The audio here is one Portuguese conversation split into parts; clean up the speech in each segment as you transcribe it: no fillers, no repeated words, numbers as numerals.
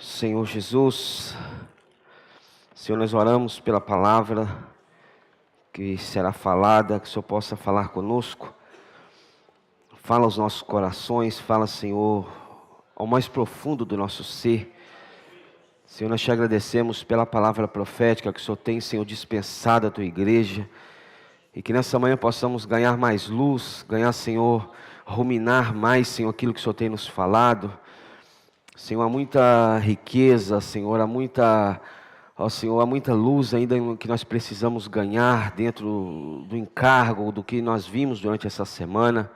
Senhor Jesus, Senhor, nós oramos pela palavra que será falada, que o Senhor possa falar conosco. Fala aos nossos corações, fala, Senhor, ao mais profundo do nosso ser. Senhor, nós te agradecemos pela palavra profética que o Senhor tem, Senhor, dispensado à tua igreja. E que nessa manhã possamos ganhar mais luz, ganhar, Senhor, ruminar mais, Senhor, aquilo que o Senhor tem nos falado. Senhor, há muita riqueza, Senhor, Senhor, há muita luz ainda que nós precisamos ganhar dentro do encargo, do que nós vimos durante essa semana.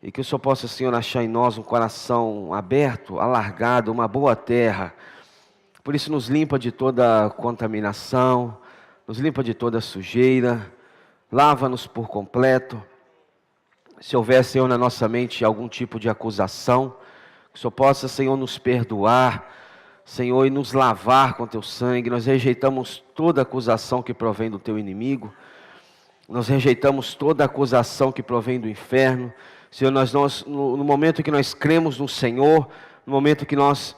E que o Senhor possa, Senhor, achar em nós um coração aberto, alargado, uma boa terra. Por isso nos limpa de toda contaminação, nos limpa de toda sujeira, lava-nos por completo. Se houver, Senhor, na nossa mente algum tipo de acusação, que o Senhor possa, Senhor, nos perdoar, Senhor, e nos lavar com teu sangue. Nós rejeitamos toda acusação que provém do teu inimigo. Nós rejeitamos toda acusação que provém do inferno. Senhor, no momento que nós cremos no Senhor, no momento que nós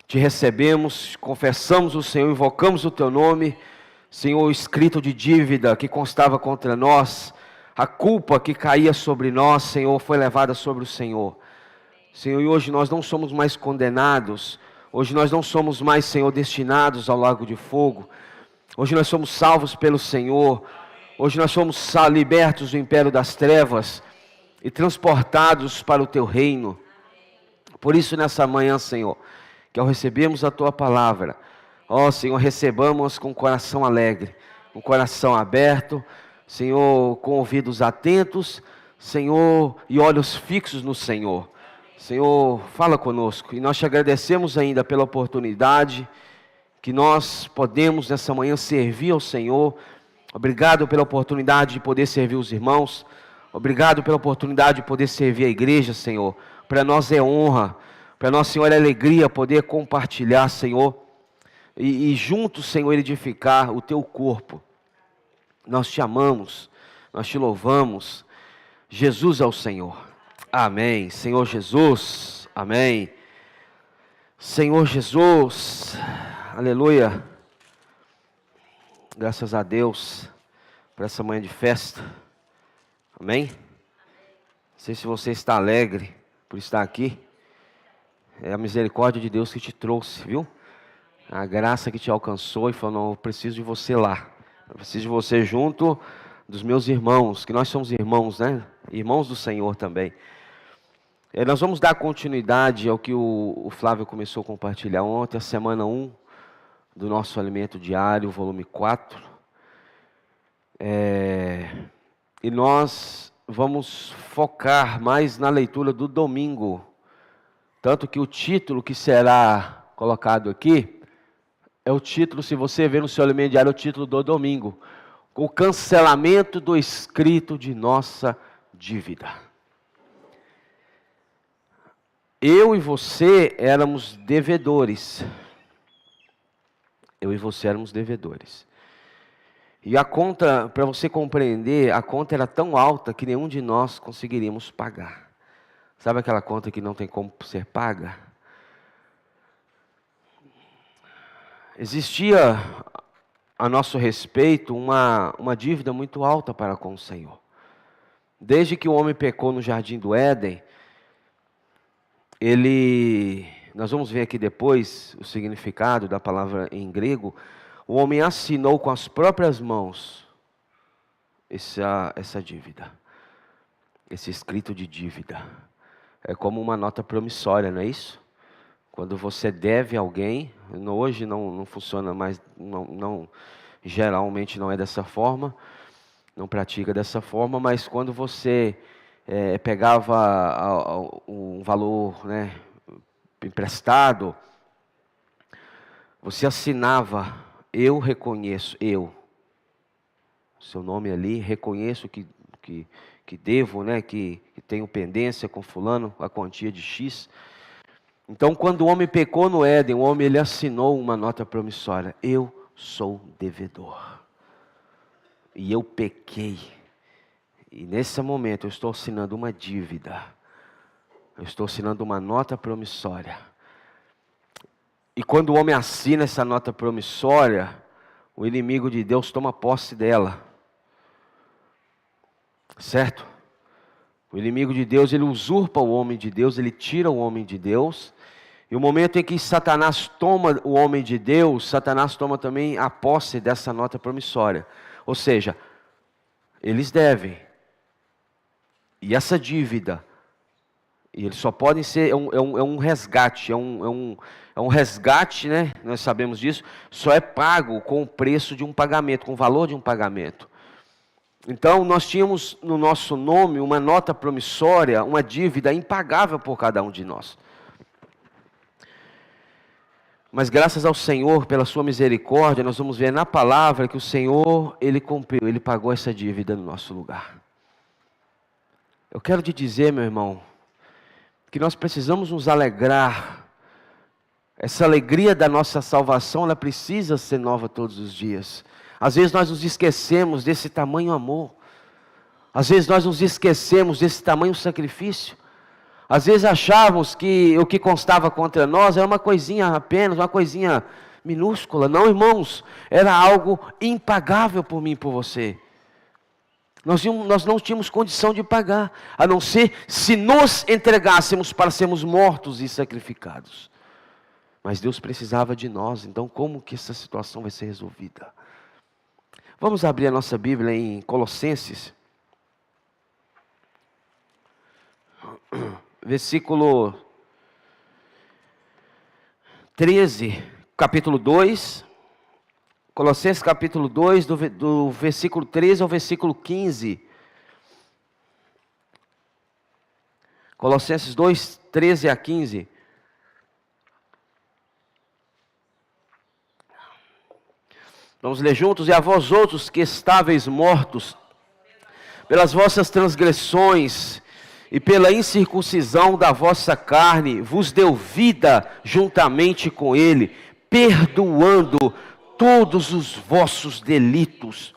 te recebemos, confessamos o Senhor, invocamos o teu nome, Senhor, o escrito de dívida que constava contra nós, a culpa que caía sobre nós, Senhor, foi levada sobre o Senhor. Senhor, e hoje nós não somos mais condenados, hoje nós não somos mais, Senhor, destinados ao lago de fogo, hoje nós somos salvos pelo Senhor, hoje nós somos libertos do império das trevas e transportados para o teu reino. Por isso nessa manhã, Senhor, que ao recebermos a tua palavra, ó Senhor, recebamos com o coração alegre, com o coração aberto, Senhor, com ouvidos atentos, Senhor, e olhos fixos no Senhor. Senhor, fala conosco, e nós te agradecemos ainda pela oportunidade que nós podemos nessa manhã servir ao Senhor. Obrigado pela oportunidade de poder servir os irmãos, obrigado pela oportunidade de poder servir a igreja, Senhor. Para nós é honra, para nós, Senhor, é alegria poder compartilhar, Senhor, e juntos, Senhor, edificar o teu corpo. Nós te amamos, nós te louvamos. Jesus é o Senhor. Amém. Senhor Jesus, amém. Senhor Jesus, aleluia. Graças a Deus por essa manhã de festa. Amém. Não sei se você está alegre por estar aqui. É a misericórdia de Deus que te trouxe, viu? A graça que te alcançou e falou, não, eu preciso de você lá. Eu preciso de você junto dos meus irmãos, que nós somos irmãos, né? Irmãos do Senhor também. Nós vamos dar continuidade ao que o Flávio começou a compartilhar ontem, a semana 1 do nosso Alimento Diário, volume 4. E nós vamos focar mais na leitura do domingo. Tanto que o título que será colocado aqui é o título, se você ver no seu Alimento Diário, é o título do domingo. O cancelamento do escrito de nossa dívida. Eu e você éramos devedores. Eu e você éramos devedores. E a conta, para você compreender, a conta era tão alta que nenhum de nós conseguiríamos pagar. Sabe aquela conta que não tem como ser paga? Existia a nosso respeito uma dívida muito alta para com o Senhor. Desde que o homem pecou no jardim do Éden, nós vamos ver aqui depois o significado da palavra em grego, o homem assinou com as próprias mãos essa dívida, esse escrito de dívida. É como uma nota promissória, não é isso? Quando você deve a alguém, hoje não funciona mais, geralmente não é dessa forma, não pratica dessa forma, mas quando você pegava um valor, né, emprestado, você assinava, eu reconheço, seu nome ali, reconheço que devo, né, que tenho pendência com fulano, a quantia de X. Então, quando o homem pecou no Éden, o homem ele assinou uma nota promissória, eu sou devedor, e eu pequei. E nesse momento eu estou assinando uma dívida. Eu estou assinando uma nota promissória. E quando o homem assina essa nota promissória, o inimigo de Deus toma posse dela. Certo? O inimigo de Deus, ele usurpa o homem de Deus, ele tira o homem de Deus. E o momento em que Satanás toma o homem de Deus, Satanás toma também a posse dessa nota promissória. Ou seja, eles devem. E essa dívida, e eles só podem ser, é um resgate, é um resgate, né? Nós sabemos disso, só é pago com o preço de um pagamento, com o valor de um pagamento. Então, nós tínhamos no nosso nome uma nota promissória, uma dívida impagável por cada um de nós. Mas graças ao Senhor, pela sua misericórdia, nós vamos ver na palavra que o Senhor, Ele cumpriu, Ele pagou essa dívida no nosso lugar. Eu quero te dizer, meu irmão, que nós precisamos nos alegrar. Essa alegria da nossa salvação, ela precisa ser nova todos os dias. Às vezes nós nos esquecemos desse tamanho amor. Às vezes nós nos esquecemos desse tamanho sacrifício. Às vezes achávamos que o que constava contra nós era uma coisinha apenas, uma coisinha minúscula. Não, irmãos, era algo impagável por mim e por você. Nós não tínhamos condição de pagar, a não ser se nos entregássemos para sermos mortos e sacrificados. Mas Deus precisava de nós, então como que essa situação vai ser resolvida? Vamos abrir a nossa Bíblia em Colossenses, versículo 13, capítulo 2, Colossenses capítulo 2, do versículo 13 ao versículo 15. Colossenses 2, 13 a 15. Vamos ler juntos. E a vós outros que estáveis mortos pelas vossas transgressões e pela incircuncisão da vossa carne, vos deu vida juntamente com ele, perdoando todos os vossos delitos,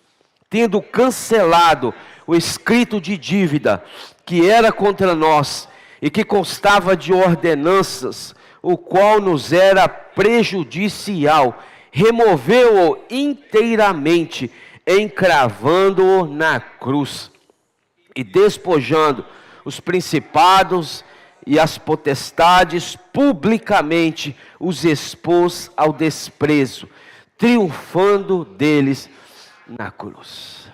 tendo cancelado o escrito de dívida que era contra nós e que constava de ordenanças, o qual nos era prejudicial, removeu-o inteiramente, encravando-o na cruz e despojando os principados e as potestades, publicamente os expôs ao desprezo, triunfando deles na cruz.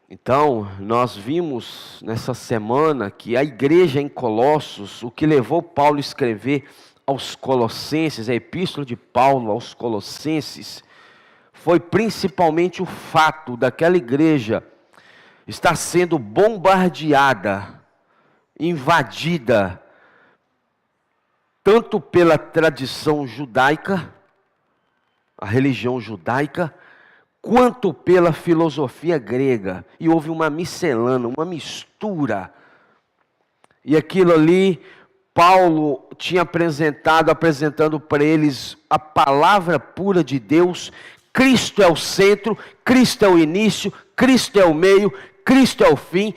Então, nós vimos nessa semana que a igreja em Colossos, o que levou Paulo a escrever aos Colossenses, a epístola de Paulo aos Colossenses, foi principalmente o fato daquela igreja estar sendo bombardeada, invadida, tanto pela tradição judaica, a religião judaica, quanto pela filosofia grega. E houve uma miscelânea, uma mistura. E aquilo ali, Paulo tinha apresentando para eles a palavra pura de Deus. Cristo é o centro, Cristo é o início, Cristo é o meio, Cristo é o fim.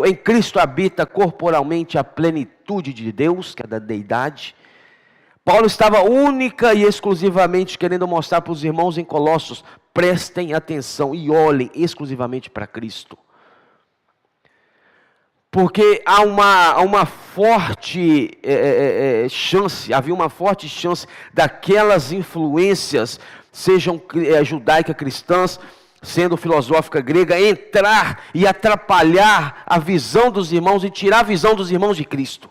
Em Cristo habita corporalmente a plenitude de Deus, que é da deidade. Paulo estava única e exclusivamente querendo mostrar para os irmãos em Colossos: prestem atenção e olhem exclusivamente para Cristo. Porque havia uma forte chance daquelas influências, sejam judaica cristãs, sendo filosófica grega, entrar e atrapalhar a visão dos irmãos e tirar a visão dos irmãos de Cristo.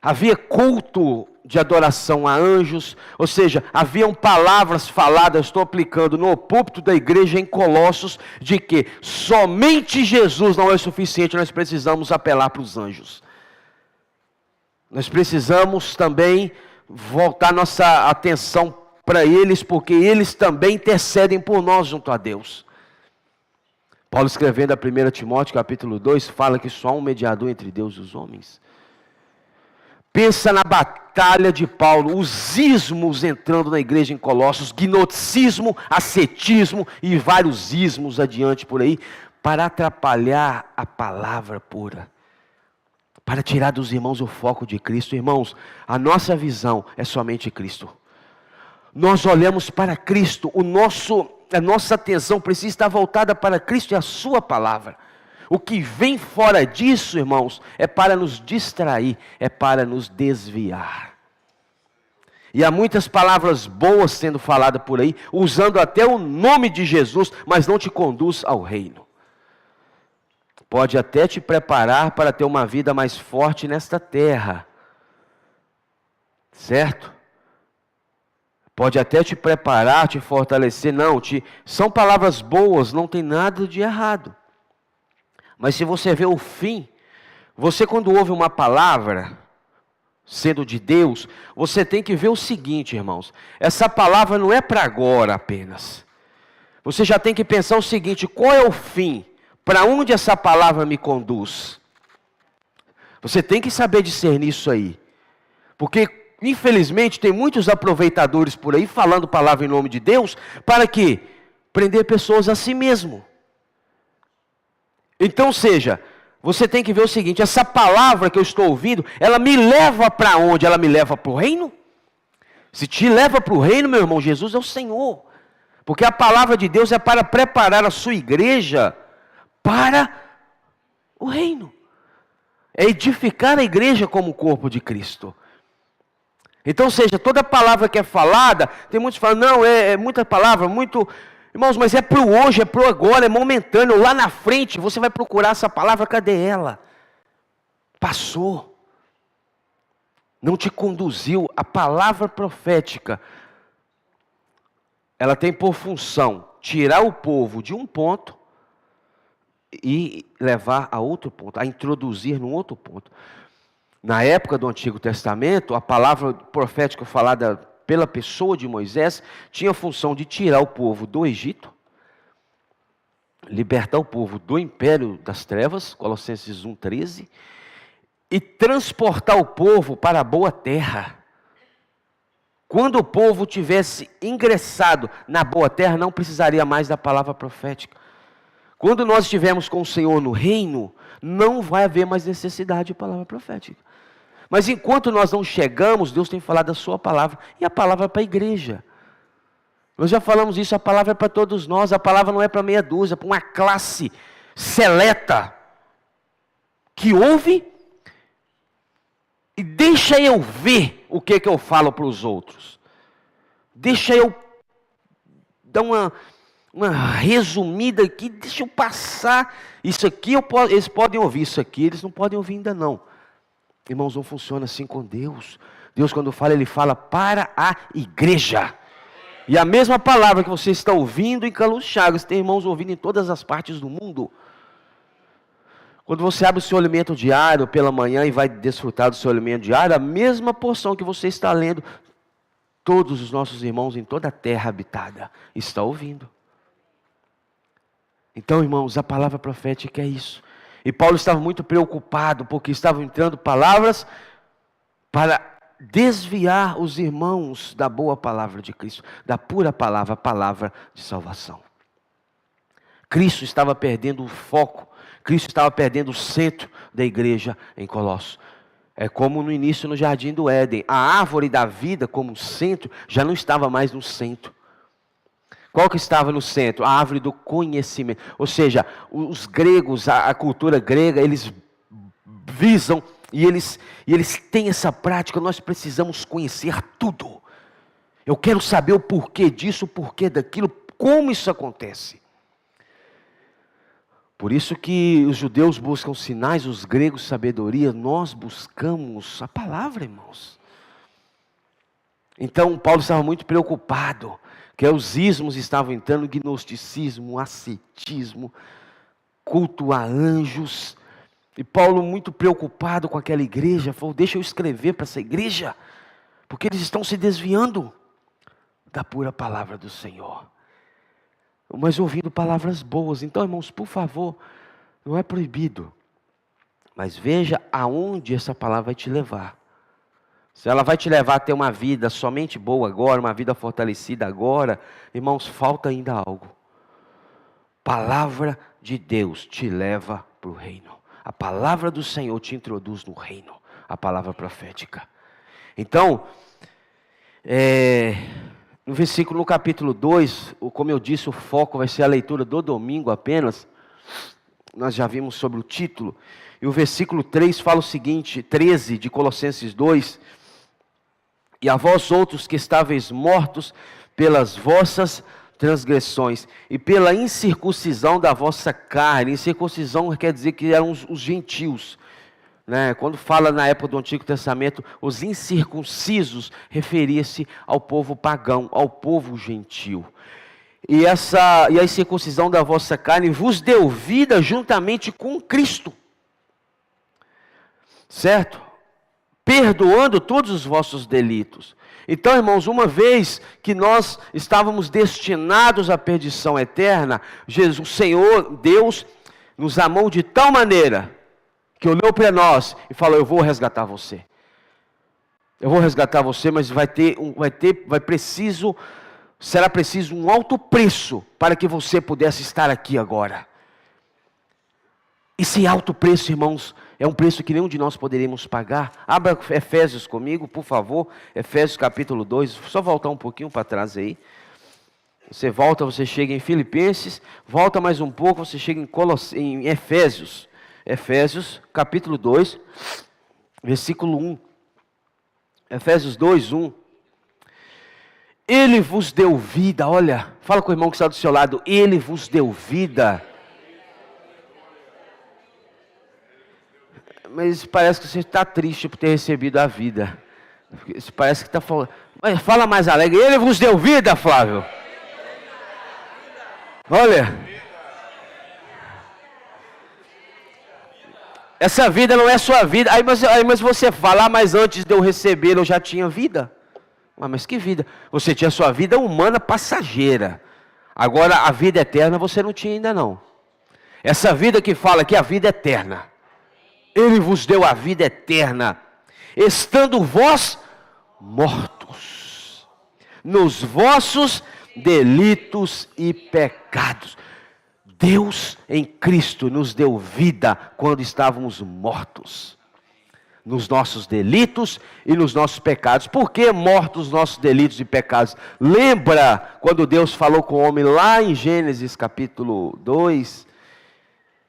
Havia culto de adoração a anjos, ou seja, haviam palavras faladas, estou aplicando no púlpito da igreja em Colossos, de que somente Jesus não é suficiente, nós precisamos apelar para os anjos. Nós precisamos também voltar nossa atenção para eles, porque eles também intercedem por nós junto a Deus. Paulo, escrevendo a 1 Timóteo capítulo 2, fala que só há um mediador entre Deus e os homens. Pensa na batalha de Paulo, os ismos entrando na igreja em Colossos, gnosticismo, ascetismo e vários ismos adiante por aí, para atrapalhar a palavra pura, para tirar dos irmãos o foco de Cristo. Irmãos, a nossa visão é somente Cristo. Nós olhamos para Cristo, a nossa atenção precisa estar voltada para Cristo e a sua palavra. O que vem fora disso, irmãos, é para nos distrair, é para nos desviar. E há muitas palavras boas sendo faladas por aí, usando até o nome de Jesus, mas não te conduz ao reino. Pode até te preparar para ter uma vida mais forte nesta terra, certo? Pode até te preparar, te fortalecer, são palavras boas, não tem nada de errado. Mas se você vê o fim, você quando ouve uma palavra, sendo de Deus, você tem que ver o seguinte, irmãos, essa palavra não é para agora apenas. Você já tem que pensar o seguinte, qual é o fim? Para onde essa palavra me conduz? Você tem que saber discernir isso aí. Porque, infelizmente, tem muitos aproveitadores por aí, falando palavra em nome de Deus, para quê? Prender pessoas a si mesmo. Então, você tem que ver o seguinte, essa palavra que eu estou ouvindo, ela me leva para onde? Ela me leva para o reino? Se te leva para o reino, meu irmão, Jesus é o Senhor. Porque a palavra de Deus é para preparar a sua igreja para o reino. É edificar a igreja como o corpo de Cristo. Então, toda palavra que é falada, tem muitos que falam, é muita palavra, muito... Irmãos, mas é para o hoje, é para o agora, é momentâneo. Lá na frente, você vai procurar essa palavra, cadê ela? Passou. Não te conduziu. A palavra profética, ela tem por função tirar o povo de um ponto e levar a outro ponto, a introduzir num outro ponto. Na época do Antigo Testamento, a palavra profética falada pela pessoa de Moisés tinha a função de tirar o povo do Egito, libertar o povo do império das trevas, Colossenses 1,13, e transportar o povo para a boa terra. Quando o povo tivesse ingressado na boa terra, não precisaria mais da palavra profética. Quando nós estivermos com o Senhor no reino, não vai haver mais necessidade de palavra profética. Mas enquanto nós não chegamos, Deus tem falado a sua palavra, e a palavra é para a igreja. Nós já falamos isso, a palavra é para todos nós, a palavra não é para meia dúzia, é para uma classe seleta, que ouve, e deixa eu ver o que eu falo para os outros. Deixa eu dar uma resumida aqui, deixa eu passar, isso aqui eles podem ouvir, isso aqui eles não podem ouvir ainda não. Irmãos, não funciona assim com Deus. Deus quando fala, Ele fala para a igreja. E a mesma palavra que você está ouvindo em Carlos Chagas, tem irmãos ouvindo em todas as partes do mundo. Quando você abre o seu alimento diário pela manhã e vai desfrutar do seu alimento diário, a mesma porção que você está lendo, todos os nossos irmãos em toda a terra habitada estão ouvindo. Então, irmãos, a palavra profética é isso. E Paulo estava muito preocupado, porque estavam entrando palavras para desviar os irmãos da boa palavra de Cristo, da pura palavra, a palavra de salvação. Cristo estava perdendo o foco, Cristo estava perdendo o centro da igreja em Colossos. É como no início no Jardim do Éden, a árvore da vida como centro, já não estava mais no centro. Qual que estava no centro? A árvore do conhecimento. Ou seja, os gregos, a cultura grega, eles visam e eles têm essa prática, nós precisamos conhecer tudo. Eu quero saber o porquê disso, o porquê daquilo, como isso acontece. Por isso que os judeus buscam sinais, os gregos sabedoria, nós buscamos a palavra, irmãos. Então Paulo estava muito preocupado, que os ismos estavam entrando, gnosticismo, ascetismo, culto a anjos. E Paulo muito preocupado com aquela igreja, falou, deixa eu escrever para essa igreja, porque eles estão se desviando da pura palavra do Senhor. Mas ouvindo palavras boas. Então, irmãos, por favor, não é proibido, mas veja aonde essa palavra vai te levar. Se ela vai te levar a ter uma vida somente boa agora, uma vida fortalecida agora, irmãos, falta ainda algo. Palavra de Deus te leva para o reino. A palavra do Senhor te introduz no reino, a palavra profética. Então, no capítulo 2, como eu disse, o foco vai ser a leitura do domingo apenas. Nós já vimos sobre o título. E o versículo 3 fala o seguinte, 13 de Colossenses 2. E a vós outros que estáveis mortos pelas vossas transgressões e pela incircuncisão da vossa carne. Incircuncisão quer dizer que eram os gentios. Né? Quando fala na época do Antigo Testamento, os incircuncisos referia-se ao povo pagão, ao povo gentio. E a incircuncisão da vossa carne vos deu vida juntamente com Cristo. Certo? Perdoando todos os vossos delitos. Então, irmãos, uma vez que nós estávamos destinados à perdição eterna, Jesus, o Senhor, Deus, nos amou de tal maneira que olhou para nós e falou: eu vou resgatar você. Eu vou resgatar você, mas será preciso um alto preço para que você pudesse estar aqui agora. Esse alto preço, irmãos, é um preço que nenhum de nós poderíamos pagar. Abra Efésios comigo, por favor. Efésios capítulo 2. Só voltar um pouquinho para trás aí. Você volta, você chega em Filipenses. Volta mais um pouco, você chega em Efésios. Efésios capítulo 2, versículo 1. Efésios 2, 1. Ele vos deu vida, olha. Fala com o irmão que está do seu lado. Ele vos deu vida. Mas parece que você está triste por ter recebido a vida. Isso parece que está falando. Mas fala mais alegre. Ele vos deu vida, Flávio. Olha. Essa vida não é sua vida. Mas você fala, mas antes de eu receber eu já tinha vida. Mas que vida? Você tinha sua vida humana passageira. Agora a vida eterna você não tinha ainda não. Essa vida que fala aqui, a vida eterna. Ele vos deu a vida eterna, estando vós mortos, nos vossos delitos e pecados. Deus em Cristo nos deu vida quando estávamos mortos, nos nossos delitos e nos nossos pecados. Por que mortos os nossos delitos e pecados? Lembra quando Deus falou com o homem lá em Gênesis capítulo 2,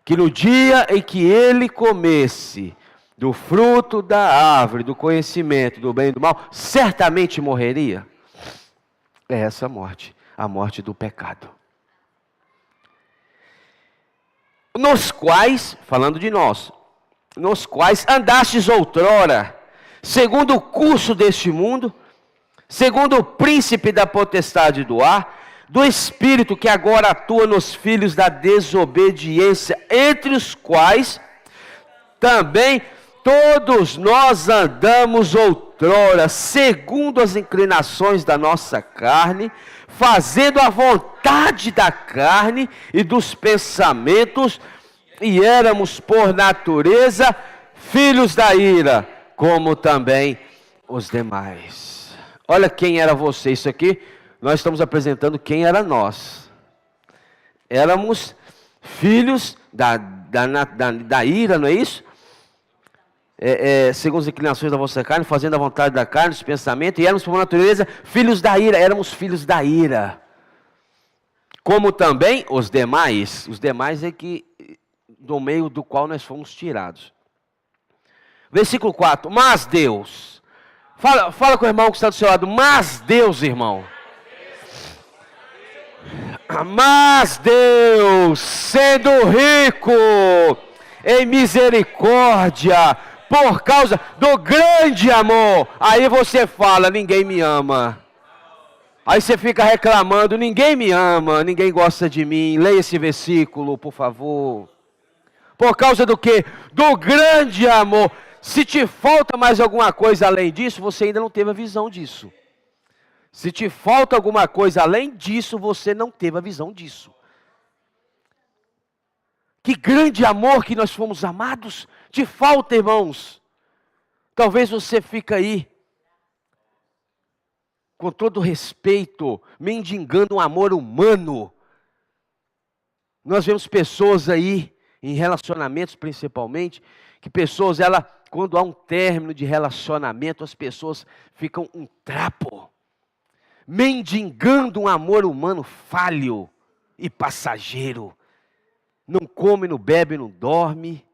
que no dia em que ele comesse do fruto da árvore, do conhecimento do bem e do mal, certamente morreria? É essa morte, a morte do pecado. Nos quais, falando de nós, nos quais andastes outrora, segundo o curso deste mundo, segundo o príncipe da potestade do ar, do Espírito que agora atua nos filhos da desobediência, entre os quais também todos nós andamos outrora, segundo as inclinações da nossa carne, fazendo a vontade da carne e dos pensamentos, e éramos por natureza filhos da ira, como também os demais. Olha quem era você, isso aqui nós estamos apresentando quem era nós. Éramos filhos da ira, não é isso? Segundo as inclinações da vossa carne, fazendo a vontade da carne, dos pensamentos, e éramos por natureza filhos da ira, éramos filhos da ira. Como também os demais é que do meio do qual nós fomos tirados. Versículo 4, mas Deus, fala com o irmão que está do seu lado, mas Deus, irmão. Mas Deus, sendo rico em misericórdia, por causa do grande amor, aí você fala, ninguém me ama. Aí você fica reclamando, ninguém me ama, ninguém gosta de mim. Leia esse versículo, por favor. Por causa do quê? Do grande amor. Se te falta mais alguma coisa além disso, você ainda não teve a visão disso. Se te falta alguma coisa além disso, você não teve a visão disso. Que grande amor que nós fomos amados. Te falta, irmãos. Talvez você fique aí, com todo respeito, mendigando um amor humano. Nós vemos pessoas aí, em relacionamentos principalmente, que pessoas, quando há um término de relacionamento, as pessoas ficam um trapo, mendigando um amor humano falho e passageiro. Não come, não bebe, não dorme,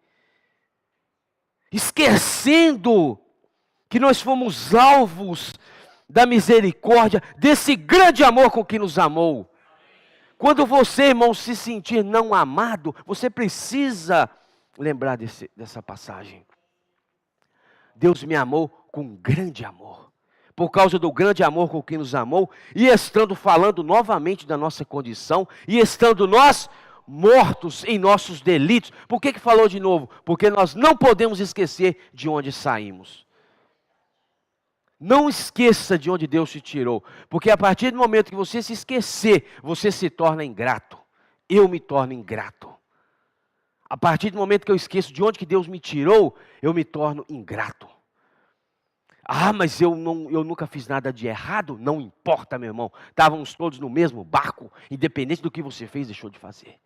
esquecendo que nós fomos alvos da misericórdia, desse grande amor com que nos amou. Quando você, irmão, se sentir não amado, você precisa lembrar dessa passagem. Deus me amou com grande amor. Por causa do grande amor com que nos amou, e estando falando novamente da nossa condição, e estando nós mortos em nossos delitos. Por que falou de novo? Porque nós não podemos esquecer de onde saímos. Não esqueça de onde Deus te tirou, porque a partir do momento que você se esquecer, você se torna ingrato. Eu me torno ingrato. A partir do momento que eu esqueço de onde que Deus me tirou, eu me torno ingrato. Ah, mas eu nunca fiz nada de errado. Não importa, meu irmão. Estávamos todos no mesmo barco, independente do que você fez, deixou de fazer.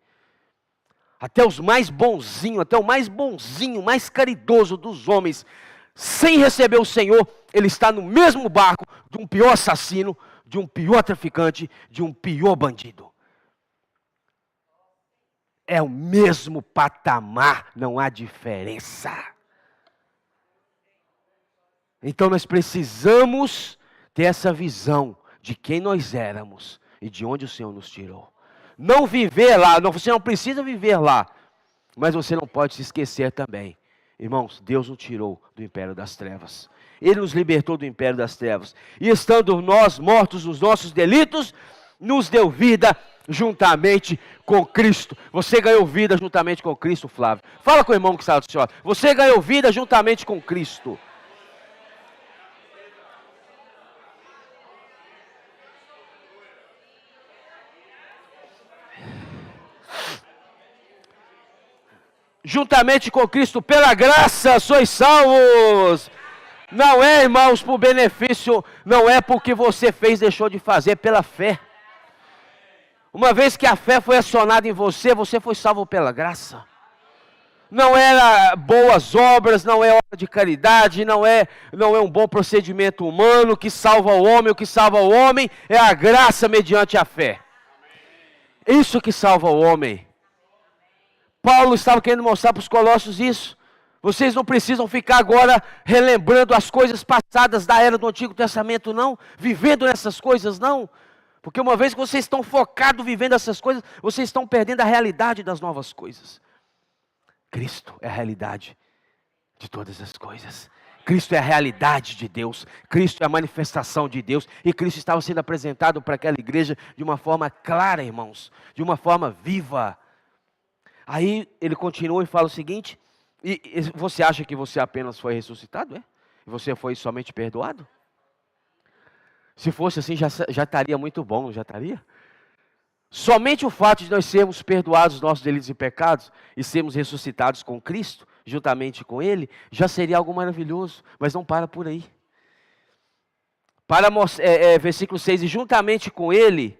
Até os mais bonzinhos, até o mais bonzinho, mais caridoso dos homens, sem receber o Senhor, ele está no mesmo barco de um pior assassino, de um pior traficante, de um pior bandido. É o mesmo patamar, não há diferença. Então nós precisamos ter essa visão de quem nós éramos e de onde o Senhor nos tirou. Não viver lá, você não precisa viver lá, mas você não pode se esquecer também. Irmãos, Deus nos tirou do império das trevas. Ele nos libertou do império das trevas. E estando nós mortos nos nossos delitos, nos deu vida juntamente com Cristo. Você ganhou vida juntamente com Cristo, Flávio. Fala com o irmão que está do seu lado. Você ganhou vida juntamente com Cristo. Juntamente com Cristo, pela graça, sois salvos. Não é, irmãos, por benefício, não é porque você fez, deixou de fazer, é pela fé. Uma vez que a fé foi acionada em você, você foi salvo pela graça. Não era boas obras, não é obra de caridade, não é um bom procedimento humano que salva o homem. O que salva o homem é a graça mediante a fé. Isso que salva o homem. Paulo estava querendo mostrar para os colossos isso. Vocês não precisam ficar agora relembrando as coisas passadas da era do Antigo Testamento, não. Vivendo nessas coisas, não. Porque uma vez que vocês estão focados vivendo essas coisas, vocês estão perdendo a realidade das novas coisas. Cristo é a realidade de todas as coisas. Cristo é a realidade de Deus. Cristo é a manifestação de Deus. E Cristo estava sendo apresentado para aquela igreja de uma forma clara, irmãos. De uma forma viva. Aí ele continua e fala o seguinte: e você acha que você apenas foi ressuscitado? É? E você foi somente perdoado? Se fosse assim, já estaria muito bom, não já estaria? Somente o fato de nós sermos perdoados dos nossos delitos e pecados e sermos ressuscitados com Cristo, juntamente com Ele, já seria algo maravilhoso, mas não para por aí. Versículo 6, e juntamente com Ele,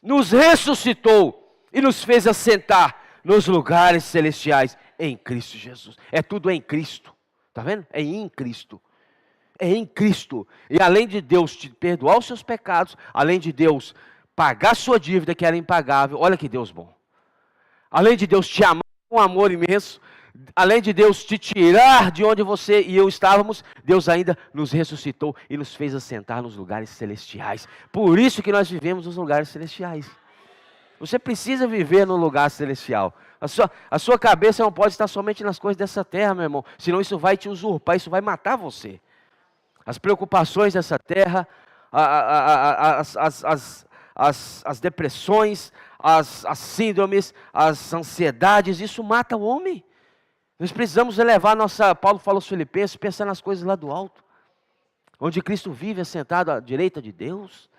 nos ressuscitou e nos fez assentar nos lugares celestiais em Cristo Jesus. É tudo em Cristo, está vendo? É em Cristo. É em Cristo. E além de Deus te perdoar os seus pecados, além de Deus pagar a sua dívida que era impagável, olha que Deus bom. Além de Deus te amar com amor imenso, além de Deus te tirar de onde você e eu estávamos, Deus ainda nos ressuscitou e nos fez assentar nos lugares celestiais. Por isso que nós vivemos nos lugares celestiais. Você precisa viver no lugar celestial. A sua cabeça não pode estar somente nas coisas dessa terra, meu irmão. Senão isso vai te usurpar, isso vai matar você. As preocupações dessa terra, as depressões, as síndromes, as ansiedades, isso mata o homem. Nós precisamos elevar Paulo falou aos Filipenses, pensar nas coisas lá do alto. Onde Cristo vive assentado à direita de Deus.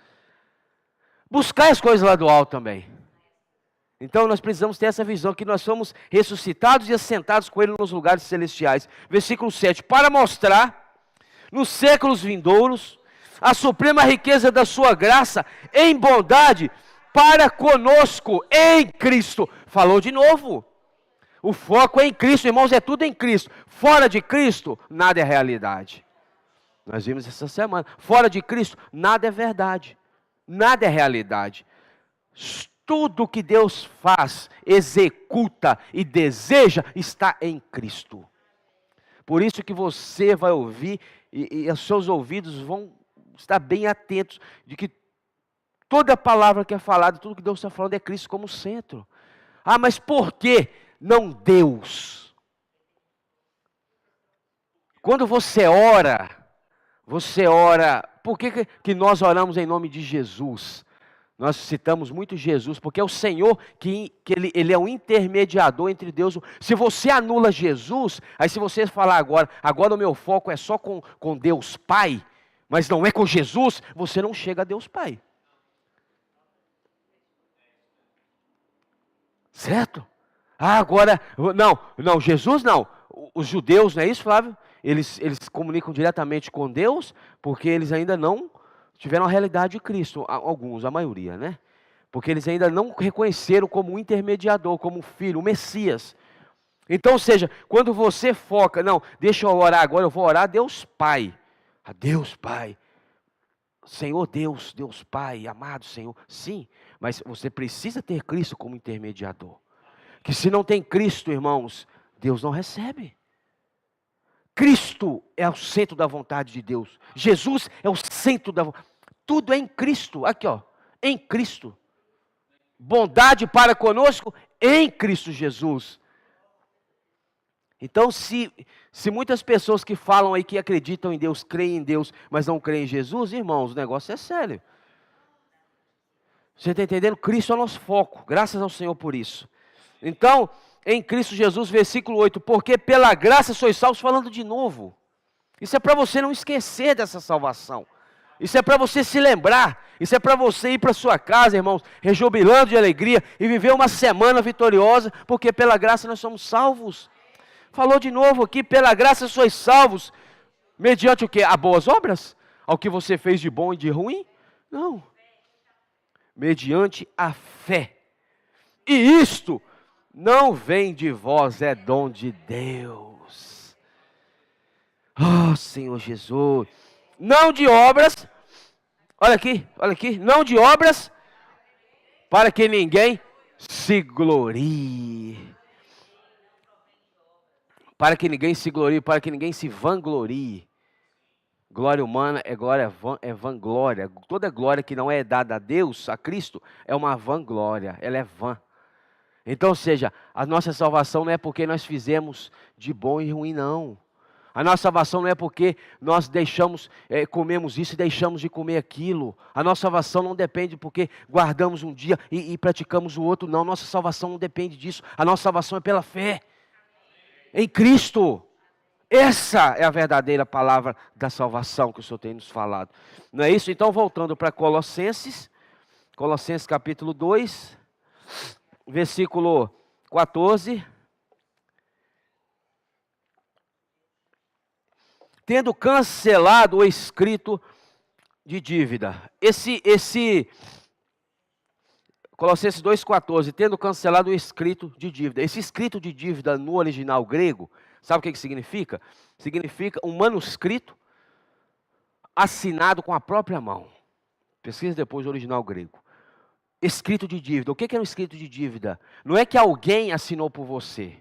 Buscar as coisas lá do alto também. Então nós precisamos ter essa visão que nós somos ressuscitados e assentados com Ele nos lugares celestiais. Versículo 7, para mostrar nos séculos vindouros a suprema riqueza da sua graça em bondade para conosco em Cristo. Falou de novo. O foco é em Cristo, irmãos, é tudo em Cristo. Fora de Cristo, nada é realidade. Nós vimos essa semana. Fora de Cristo, nada é verdade. Nada é realidade. Tudo que Deus faz, executa e deseja está em Cristo. Por isso que você vai ouvir e os seus ouvidos vão estar bem atentos de que toda palavra que é falada, tudo que Deus está falando é Cristo como centro. Ah, mas por que não Deus? Quando você ora, por que nós oramos em nome de Jesus? Nós citamos muito Jesus, porque é o Senhor que ele é um intermediador entre Deus. Se você anula Jesus, aí se você falar agora o meu foco é só com Deus Pai, mas não é com Jesus, você não chega a Deus Pai. Certo? Ah, agora, não, Jesus não. Os judeus, não é isso, Flávio? Eles comunicam diretamente com Deus, porque eles ainda não tiveram a realidade de Cristo, alguns, a maioria, né? Porque eles ainda não reconheceram como um intermediador, como um filho, o Messias. Então, ou seja, quando você foca, não, deixa eu orar agora, eu vou orar a Deus Pai. A Deus Pai. Senhor Deus, Deus Pai, amado Senhor. Sim, mas você precisa ter Cristo como intermediador. Que se não tem Cristo, irmãos, Deus não recebe. Cristo é o centro da vontade de Deus. Jesus é o centro da vontade. Tudo é em Cristo. Aqui, ó, em Cristo. Bondade para conosco em Cristo Jesus. Então, se muitas pessoas que falam aí que acreditam em Deus, creem em Deus, mas não creem em Jesus, irmãos, o negócio é sério. Você está entendendo? Cristo é o nosso foco. Graças ao Senhor por isso. Então, em Cristo Jesus, versículo 8, porque pela graça sois salvos, falando de novo. Isso é para você não esquecer dessa salvação. Isso é para você se lembrar. Isso é para você ir para sua casa, irmãos, rejubilando de alegria e viver uma semana vitoriosa, porque pela graça nós somos salvos. Falou de novo aqui, pela graça sois salvos, mediante o quê? A boas obras? Ao que você fez de bom e de ruim? Não. Mediante a fé. E isto não vem de vós, é dom de Deus. Oh, Senhor Jesus. Não de obras. Olha aqui. Não de obras, para que ninguém se glorie. Para que ninguém se glorie, para que ninguém se vanglorie. Glória humana é vanglória. Toda glória que não é dada a Deus, a Cristo, é uma vanglória. Ela é vã. Então, ou seja, a nossa salvação não é porque nós fizemos de bom e ruim, não. A nossa salvação não é porque nós comemos isso e deixamos de comer aquilo. A nossa salvação não depende porque guardamos um dia e praticamos o outro, não. Nossa salvação não depende disso. A nossa salvação é pela fé em Cristo. Essa é a verdadeira palavra da salvação que o Senhor tem nos falado. Não é isso? Então, voltando para Colossenses capítulo 2, versículo 14. Tendo cancelado o escrito de dívida. Colossenses 2,14, tendo cancelado o escrito de dívida. Esse escrito de dívida no original grego, sabe o que significa? Significa um manuscrito assinado com a própria mão. Pesquisa depois o original grego. Escrito de dívida. O que é um escrito de dívida? Não é que alguém assinou por você.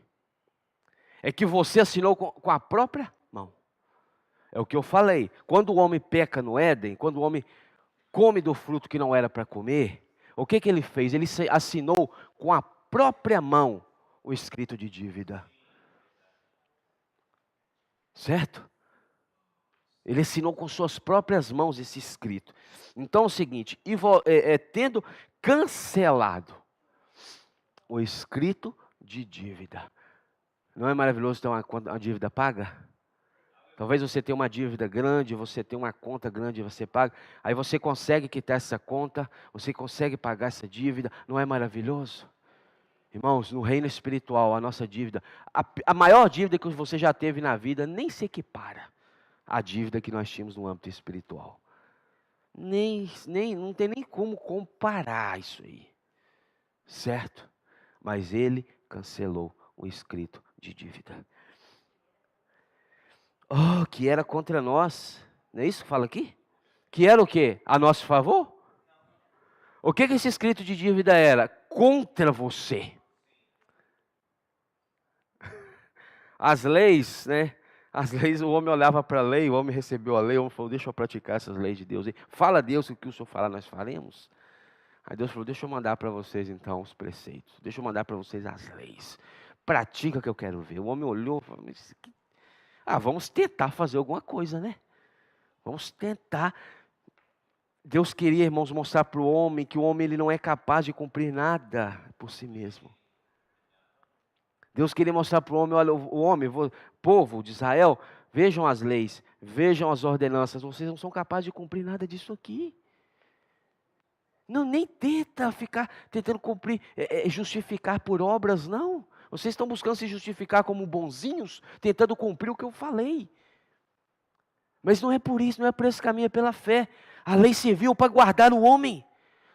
É que você assinou com a própria mão. É o que eu falei. Quando o homem peca no Éden, quando o homem come do fruto que não era para comer, o que ele fez? Ele assinou com a própria mão o escrito de dívida. Certo? Ele assinou com suas próprias mãos esse escrito. Então é o seguinte, tendo cancelado o escrito de dívida. Não é maravilhoso ter uma dívida paga? Talvez você tenha uma dívida grande, você tenha uma conta grande, você paga. Aí você consegue quitar essa conta, você consegue pagar essa dívida. Não é maravilhoso? Irmãos, no reino espiritual, a nossa dívida, a maior dívida que você já teve na vida, nem se equipara à dívida que nós tínhamos no âmbito espiritual. Não tem nem como comparar isso aí. Certo? Mas ele cancelou um escrito de dívida. Oh, que era contra nós. Não é isso que fala aqui? Que era o quê? A nosso favor? O que esse escrito de dívida era? Contra você. As leis, né? As leis, o homem olhava para a lei, o homem recebeu a lei, o homem falou, deixa eu praticar essas leis de Deus. Fala a Deus o que o Senhor falar, nós faremos. Aí Deus falou, deixa eu mandar para vocês então os preceitos. Deixa eu mandar para vocês as leis. Pratica o que eu quero ver. O homem olhou e falou, vamos tentar fazer alguma coisa, né? Vamos tentar. Deus queria, irmãos, mostrar para o homem que o homem ele não é capaz de cumprir nada por si mesmo. Deus queria mostrar para o homem, olha, o povo de Israel, vejam as leis, vejam as ordenanças, vocês não são capazes de cumprir nada disso aqui. Não, nem tenta ficar tentando cumprir, justificar por obras, não. Vocês estão buscando se justificar como bonzinhos, tentando cumprir o que eu falei. Mas não é por isso, não é por esse caminho, é pela fé. A lei serviu para guardar o homem.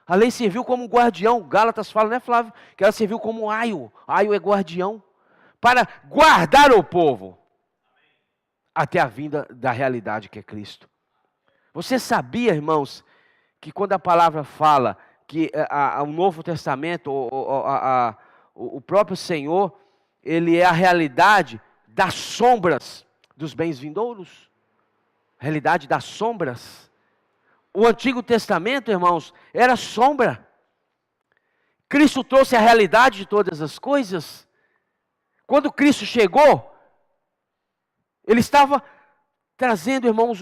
A lei serviu como guardião. Gálatas fala, né, Flávio? Que ela serviu como aio. Aio é guardião. Para guardar o povo. Até a vinda da realidade que é Cristo. Você sabia, irmãos, que quando a palavra fala que o Novo Testamento, o próprio Senhor, Ele é a realidade das sombras dos bens vindouros? Realidade das sombras. O Antigo Testamento, irmãos, era sombra. Cristo trouxe a realidade de todas as coisas. Quando Cristo chegou, Ele estava trazendo, irmãos,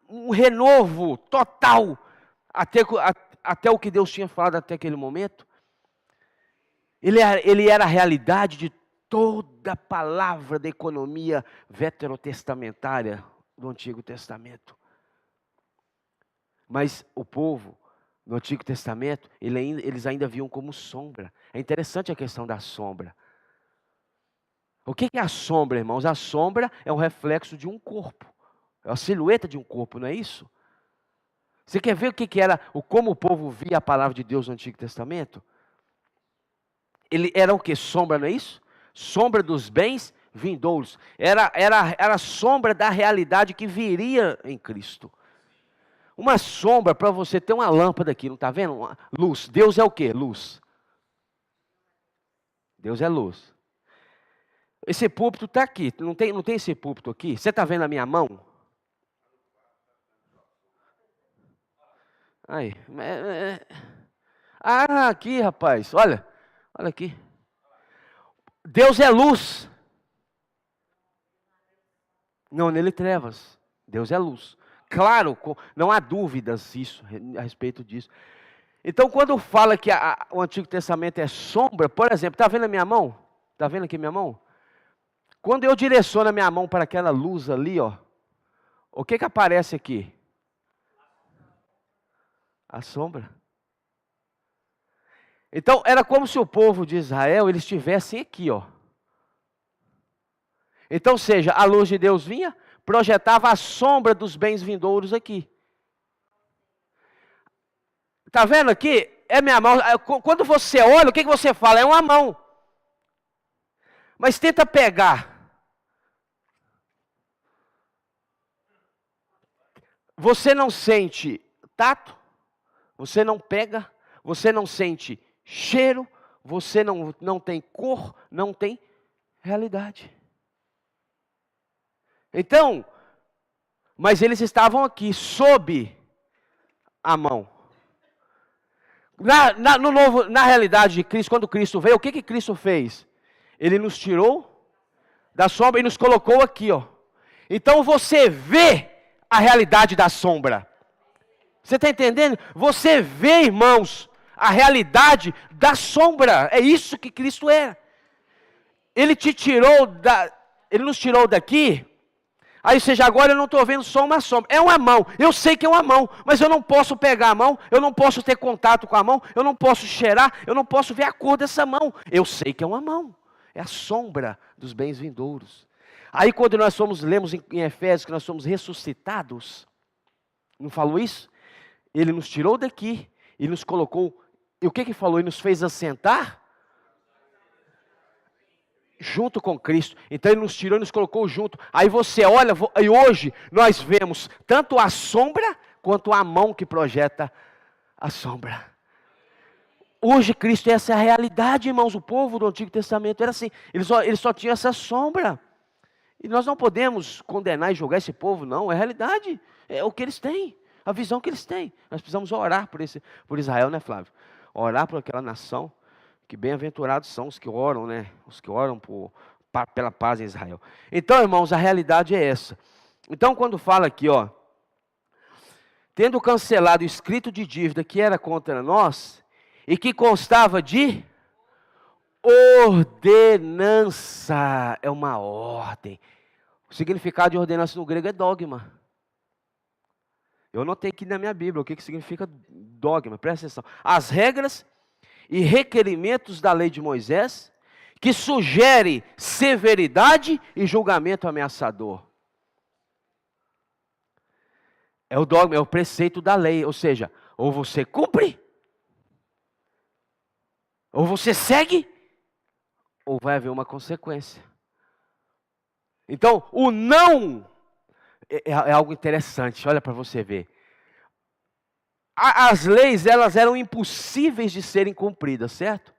um renovo total, até o que Deus tinha falado até aquele momento. Ele era a realidade de toda a palavra da economia veterotestamentária do Antigo Testamento. Mas o povo, no Antigo Testamento, eles ainda viam como sombra. É interessante a questão da sombra. O que é a sombra, irmãos? A sombra é um reflexo de um corpo. É a silhueta de um corpo, não é isso? Você quer ver o que era, como o povo via a palavra de Deus no Antigo Testamento? Ele era o que? Sombra, não é isso? Sombra dos bens vindouros. Era a sombra da realidade que viria em Cristo. Uma sombra, para você ter uma lâmpada aqui, não está vendo? Uma luz. Deus é o que? Luz. Deus é luz. Esse púlpito está aqui. Não tem esse púlpito aqui? Você está vendo a minha mão? Aí. Aqui, rapaz. Olha aqui. Deus é luz. Não nele trevas. Deus é luz. Claro, não há dúvidas a respeito disso. Então, quando fala que o Antigo Testamento é sombra, por exemplo, está vendo a minha mão? Está vendo aqui minha mão? Quando eu direciono a minha mão para aquela luz ali, ó, o que aparece aqui? A sombra. Então, era como se o povo de Israel, eles estivessem aqui, ó. Então, seja, a luz de Deus vinha, projetava a sombra dos bens vindouros aqui. Está vendo aqui? É minha mão. Quando você olha, o que você fala? É uma mão. Mas tenta pegar. Você não sente tato, você não pega, você não sente cheiro, você não tem cor, não tem realidade. Então, mas eles estavam aqui, sob a mão. Na realidade de Cristo, quando Cristo veio, o que Cristo fez? Ele nos tirou da sombra e nos colocou aqui, ó. Então você vê a realidade da sombra. Você está entendendo? Você vê, irmãos, a realidade da sombra. É isso que Cristo é. Ele nos tirou daqui. Aí, seja, agora eu não estou vendo só uma sombra. É uma mão. Eu sei que é uma mão, mas eu não posso pegar a mão, eu não posso ter contato com a mão, eu não posso cheirar, eu não posso ver a cor dessa mão. Eu sei que é uma mão. É a sombra dos bens vindouros. Aí, quando lemos em Efésios que nós somos ressuscitados, não falou isso? Ele nos tirou daqui e nos colocou. E o que falou? Ele nos fez assentar junto com Cristo. Então Ele nos tirou e nos colocou junto. Aí você olha, e hoje nós vemos tanto a sombra quanto a mão que projeta a sombra. Hoje Cristo, essa é a realidade, irmãos. O povo do Antigo Testamento era assim. Eles só tinham essa sombra. E nós não podemos condenar e julgar esse povo, não. É a realidade. É o que eles têm. A visão que eles têm. Nós precisamos orar por Israel, né, Flávio? Orar por aquela nação. Que bem-aventurados são os que oram, né? Os que oram pela paz em Israel. Então, irmãos, a realidade é essa. Então, quando fala aqui, ó, tendo cancelado o escrito de dívida que era contra nós, e que constava de ordenança, é uma ordem. O significado de ordenança no grego é dogma. Eu notei aqui na minha Bíblia o que significa dogma, presta atenção. As regras e requerimentos da lei de Moisés, que sugere severidade e julgamento ameaçador. É o dogma, é o preceito da lei, ou seja, ou você cumpre, ou você segue, ou vai haver uma consequência. Então, o não é algo interessante, olha para você ver. As leis, elas eram impossíveis de serem cumpridas, certo?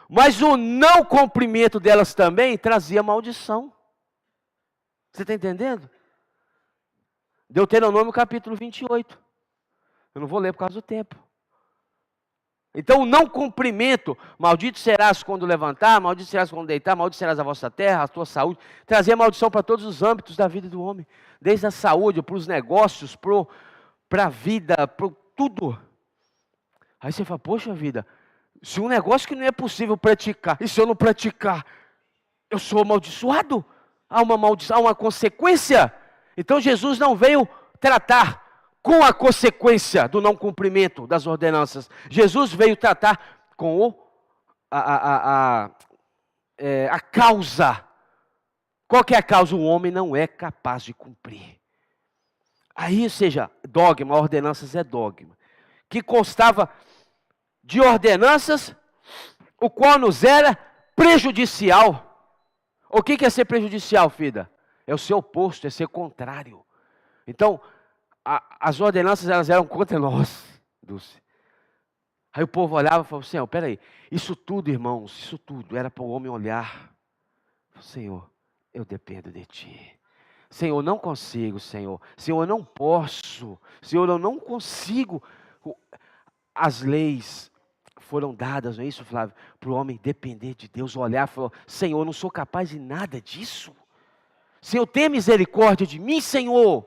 Mas o não cumprimento delas também trazia maldição. Você está entendendo? Deuteronômio capítulo 28. Eu não vou ler por causa do tempo. Então o não cumprimento, maldito serás quando levantar, maldito serás quando deitar, maldito serás a vossa terra, a tua saúde, trazia maldição para todos os âmbitos da vida do homem. Desde a saúde, para os negócios, para a vida, para tudo. Aí você fala, poxa vida, se um negócio que não é possível praticar, e se eu não praticar, eu sou amaldiçoado? Há uma maldição, há uma consequência? Então Jesus não veio tratar com a consequência do não cumprimento das ordenanças. Jesus veio tratar com a causa. Qual que é a causa? O homem não é capaz de cumprir. Aí, ou seja, dogma, ordenanças é dogma. Que constava de ordenanças, o qual nos era prejudicial. O que é ser prejudicial, filha? É o ser oposto, é ser contrário. Então, as ordenanças, elas eram contra nós, Dulce. Aí o povo olhava e falava, Senhor, peraí, isso tudo, irmãos, isso tudo era para o homem olhar. Senhor, eu dependo de Ti. Senhor, eu não consigo, Senhor. Senhor, eu não posso. Senhor, eu não consigo. As leis foram dadas, não é isso, Flávio? Para o homem depender de Deus, olhar e falar, Senhor, eu não sou capaz de nada disso. Senhor, tenha misericórdia de mim, Senhor.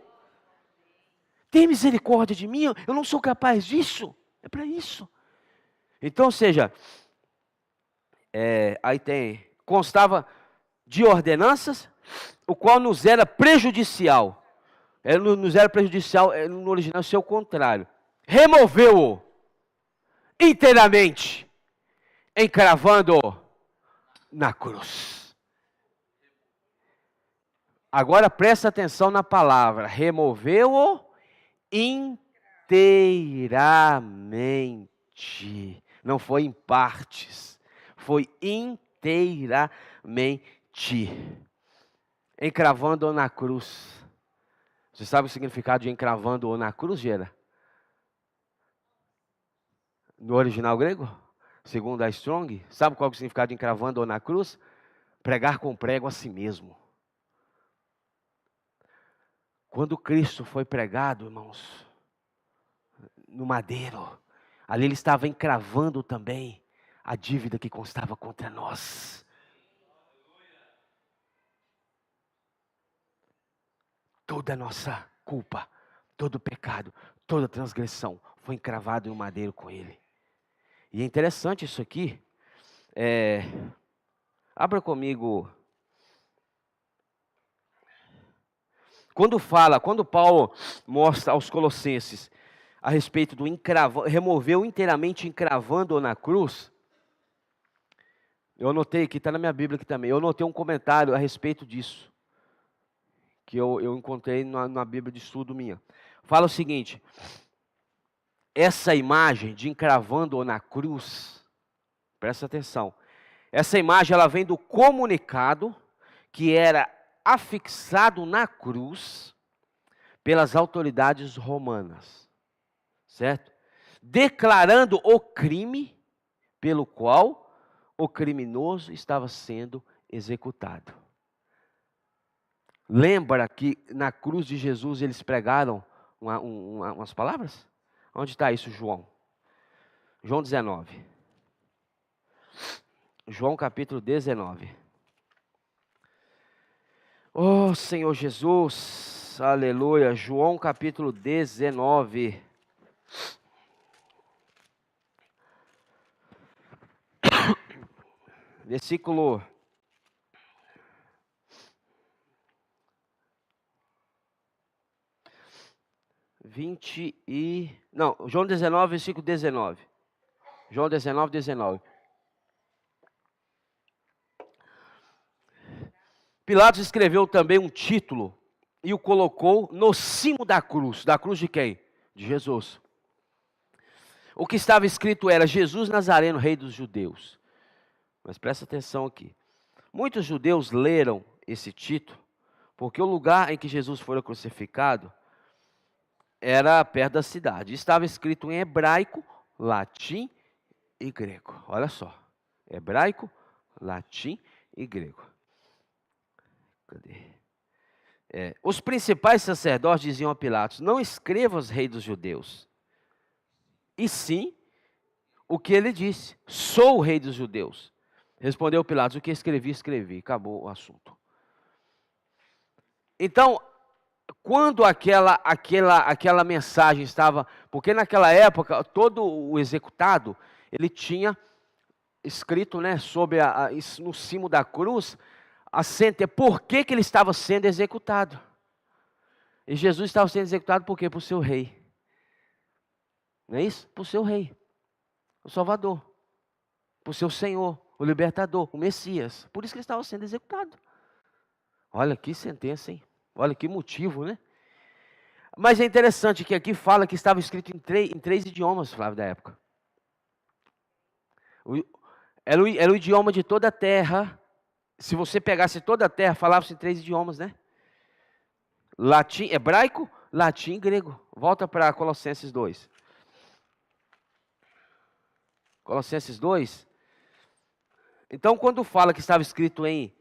Tenha misericórdia de mim, eu não sou capaz disso. É para isso. Então, ou seja, constava de ordenanças, o qual nos era prejudicial. Nos era prejudicial, no original, é o contrário. Removeu-o inteiramente, encravando-o na cruz. Agora presta atenção na palavra. Removeu-o inteiramente. Não foi em partes. Foi inteiramente. Encravando-o na cruz. Você sabe o significado de encravando-o na cruz, Gera? No original grego? Segundo a Strong. Sabe qual é o significado de encravando-o na cruz? Pregar com prego a si mesmo. Quando Cristo foi pregado, irmãos, no madeiro, ali ele estava encravando também a dívida que constava contra nós. Toda a nossa culpa, todo pecado, toda transgressão foi encravado no madeiro com ele. E é interessante isso aqui. Abra comigo. Quando Paulo mostra aos Colossenses a respeito do removeu inteiramente encravando-o na cruz, eu anotei aqui, está na minha Bíblia aqui também, eu anotei um comentário a respeito disso, que eu encontrei na Bíblia de estudo minha. Fala o seguinte, essa imagem de encravando-o na cruz, presta atenção, Essa imagem ela vem do comunicado que era afixado na cruz pelas autoridades romanas, certo? Declarando o crime pelo qual o criminoso estava sendo executado. Lembra que na cruz de Jesus eles pregaram umas palavras? Onde está isso, João? João 19. João capítulo 19. Oh, Senhor Jesus, aleluia. João capítulo 19. Versículo 20 e... Não, João 19, versículo 19. João 19, 19. Pilatos escreveu também um título e o colocou no cimo da cruz. Da cruz de quem? De Jesus. O que estava escrito era: Jesus Nazareno, Rei dos Judeus. Mas presta atenção aqui. Muitos judeus leram esse título porque o lugar em que Jesus foi crucificado era perto da cidade. Estava escrito em hebraico, latim e grego. Olha só. Hebraico, latim e grego. Cadê? Os principais sacerdotes diziam a Pilatos: não escrevas Rei dos Judeus. E sim, o que ele disse: sou o Rei dos Judeus. Respondeu Pilatos: o que escrevi, escrevi. Acabou o assunto. Então, quando aquela mensagem estava... Porque naquela época, todo o executado, ele tinha escrito, né, no cimo da cruz, a sentença, por que ele estava sendo executado. E Jesus estava sendo executado por quê? Por seu rei. Não é isso? Por seu rei. O Salvador. Por seu Senhor. O Libertador. O Messias. Por isso que ele estava sendo executado. Olha que sentença, hein? Olha que motivo, né? Mas é interessante que aqui fala que estava escrito em três idiomas, Flávio, da época. Era o idioma de toda a terra. Se você pegasse toda a terra, falava-se em 3 idiomas, né? Latim, hebraico, latim e grego. Volta para Colossenses 2. Colossenses 2. Então, quando fala que estava escrito em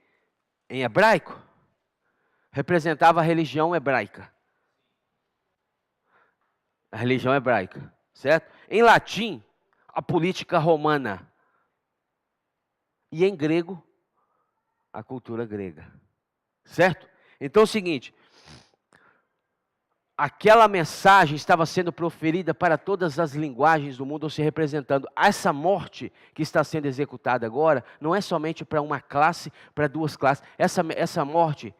hebraico, representava a religião hebraica. A religião hebraica, certo? Em latim, a política romana. E em grego, a cultura grega. Certo? Então é o seguinte, aquela mensagem estava sendo proferida para todas as linguagens do mundo, ou se representando. Essa morte que está sendo executada agora, não é somente para uma classe, para 2 classes. Essa morte,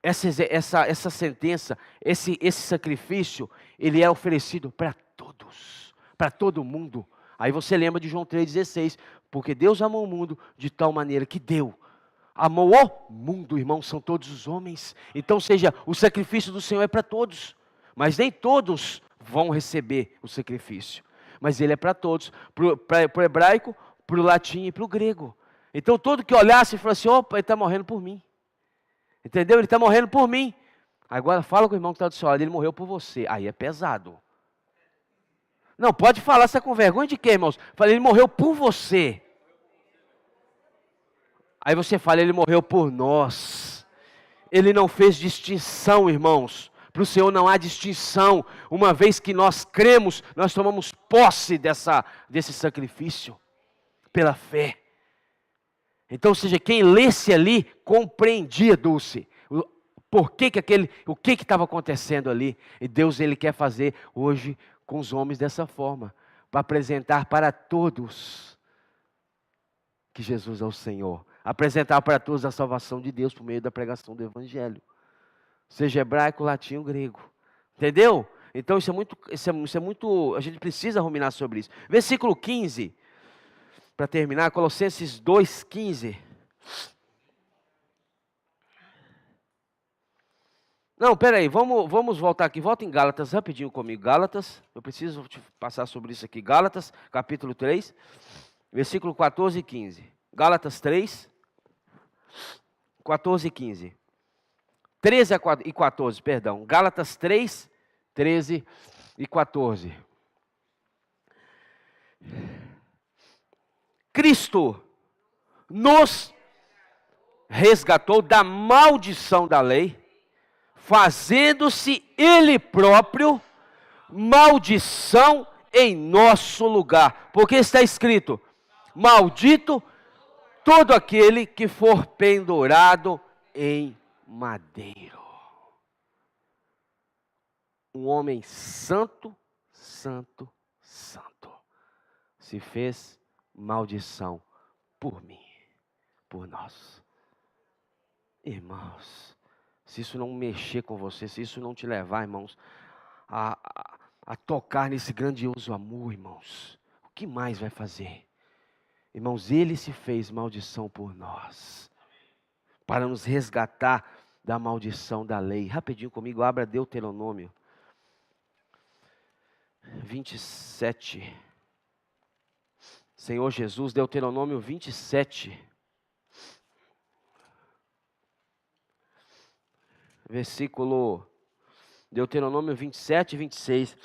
essa sentença, esse sacrifício, ele é oferecido para todos, para todo mundo. Aí você lembra de João 3,16, porque Deus amou o mundo de tal maneira que deu. Amou o mundo, irmãos, são todos os homens. Então, seja, o sacrifício do Senhor é para todos. Mas nem todos vão receber o sacrifício. Mas ele é para todos. Para o hebraico, para o latim e para o grego. Então, todo que olhasse e falasse: opa, ele está morrendo por mim. Entendeu? Ele está morrendo por mim. Agora, fala com o irmão que está do seu lado: ele morreu por você. Aí é pesado. Não, pode falar, você está com vergonha de quê, irmãos? Fala: ele morreu por você. Aí você fala: ele morreu por nós. Ele não fez distinção, irmãos. Para o Senhor não há distinção. Uma vez que nós cremos, nós tomamos posse desse sacrifício. Pela fé. Então, ou seja, quem lesse ali, compreendia, Dulce. O que estava acontecendo ali. E Deus, ele quer fazer hoje com os homens dessa forma. Para apresentar para todos que Jesus é o Senhor. Apresentar para todos a salvação de Deus por meio da pregação do Evangelho. Seja hebraico, latim ou grego. Entendeu? Então isso é muito, a gente precisa ruminar sobre isso. Versículo 15, para terminar, Colossenses 2,15. Não, peraí, vamos voltar aqui. Volta em Gálatas rapidinho comigo. Gálatas, eu preciso te passar sobre isso aqui. Gálatas, capítulo 3, versículo 14 e 15. Gálatas 3, 14 e 15. 13 e 14, perdão. Gálatas 3, 13 e 14. Cristo nos resgatou da maldição da lei, fazendo-se Ele próprio maldição em nosso lugar. Porque está escrito: maldito todo aquele que for pendurado em madeiro. Um homem santo, santo, santo, se fez maldição por mim, por nós. Irmãos, se isso não mexer com você, se isso não te levar, irmãos, a tocar nesse grandioso amor, irmãos, o que mais vai fazer? Irmãos, Ele se fez maldição por nós, para nos resgatar da maldição da lei. Rapidinho comigo, abra Deuteronômio 27. Senhor Jesus, Deuteronômio 27. Versículo, Deuteronômio 27 e 26.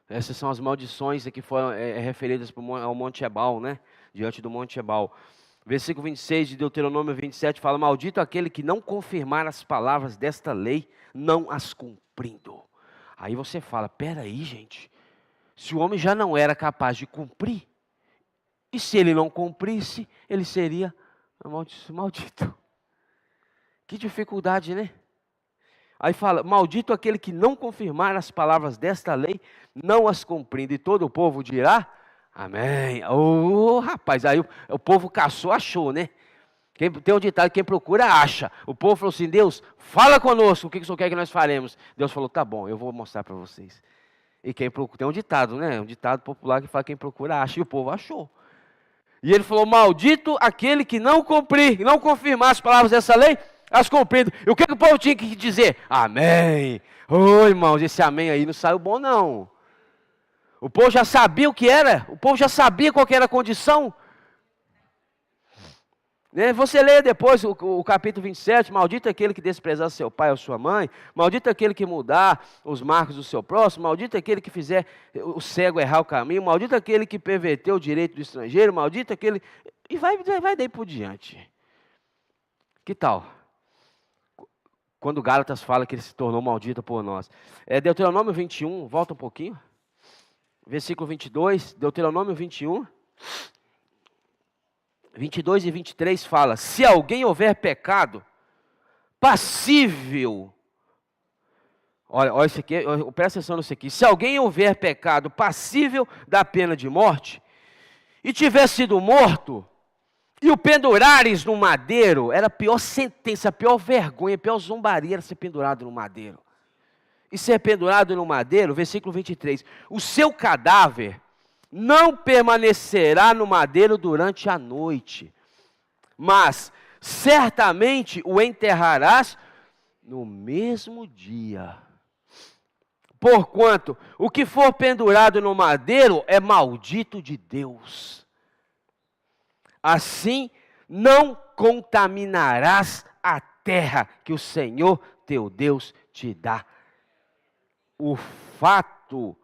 Essas são as maldições que foram referidas ao Monte Ebal, né? Diante do Monte Ebal. Versículo 26 de Deuteronômio 27 fala: maldito aquele que não confirmar as palavras desta lei, não as cumprindo. Aí você fala: peraí, gente, se o homem já não era capaz de cumprir, e se ele não cumprisse, ele seria maldito. Que dificuldade, né? Aí fala: maldito aquele que não confirmar as palavras desta lei, não as cumprindo. E todo o povo dirá: amém. Rapaz, aí o povo caçou, achou, né? Tem um ditado: quem procura, acha. O povo falou assim: Deus, fala conosco, o que o Senhor quer que nós faremos? Deus falou: tá bom, eu vou mostrar para vocês. E quem procura, tem um ditado, né? Um ditado popular que fala: quem procura, acha. E o povo achou. E ele falou: maldito aquele que não cumprir, não confirmar as palavras dessa lei, as cumprindo. E o que o povo tinha que dizer? Amém. Ô, irmãos, esse amém aí não saiu bom, não. O povo já sabia o que era, o povo já sabia qual que era a condição. Você lê depois o capítulo 27, maldito aquele que desprezar seu pai ou sua mãe, maldito aquele que mudar os marcos do seu próximo, maldito aquele que fizer o cego errar o caminho, maldito aquele que perverteu o direito do estrangeiro, maldito aquele... E vai daí por diante. Que tal? Quando Gálatas fala que ele se tornou maldito por nós. Deuteronômio 21, volta um pouquinho. Versículo 22, Deuteronômio 21... 22 e 23 fala: se alguém houver pecado passível, olha isso aqui, presta atenção nisso aqui. Se alguém houver pecado passível da pena de morte, e tiver sido morto, e o pendurares no madeiro, era a pior sentença, a pior vergonha, a pior zombaria era ser pendurado no madeiro. E ser pendurado no madeiro, versículo 23, o seu cadáver não permanecerá no madeiro durante a noite, mas certamente o enterrarás no mesmo dia. Porquanto o que for pendurado no madeiro é maldito de Deus. Assim não contaminarás a terra que o Senhor teu Deus te dá. O fato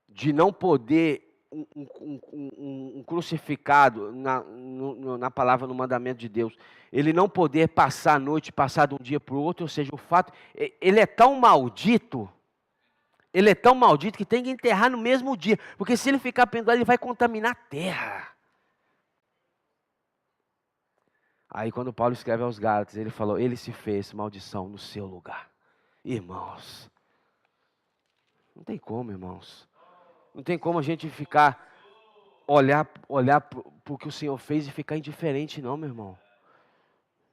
de não poder um crucificado, na palavra, no mandamento de Deus, ele não poder passar a noite, passar de um dia para o outro, ou seja, o fato, ele é tão maldito que tem que enterrar no mesmo dia, porque se ele ficar pendurado, ele vai contaminar a terra. Aí quando Paulo escreve aos Gálatas, ele falou: ele se fez maldição no seu lugar. Irmãos, não tem como, irmãos. Não tem como a gente ficar, olhar para o que o Senhor fez e ficar indiferente, não, meu irmão.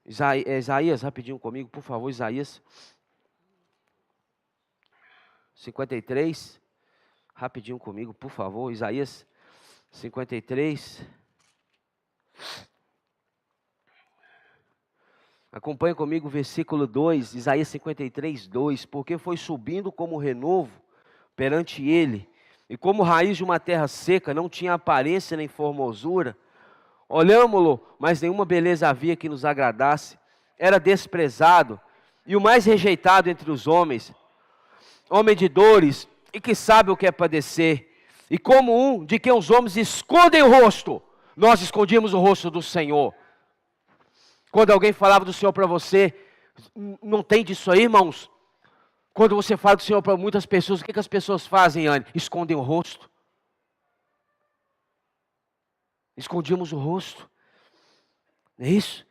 Isaías, rapidinho comigo, por favor, Isaías 53, rapidinho comigo, por favor, Isaías 53. Acompanhe comigo o versículo 2, Isaías 53, 2. Porque foi subindo como renovo perante ele, e como raiz de uma terra seca, não tinha aparência nem formosura. Olhámo-lo, mas nenhuma beleza havia que nos agradasse. Era desprezado, e o mais rejeitado entre os homens, homem de dores, e que sabe o que é padecer. E como um de quem os homens escondem o rosto, nós escondíamos o rosto do Senhor. Quando alguém falava do Senhor para você, não tem disso aí, irmãos? Quando você fala do Senhor para muitas pessoas, o que as pessoas fazem, Anne? Escondem o rosto. Escondíamos o rosto. Não é isso?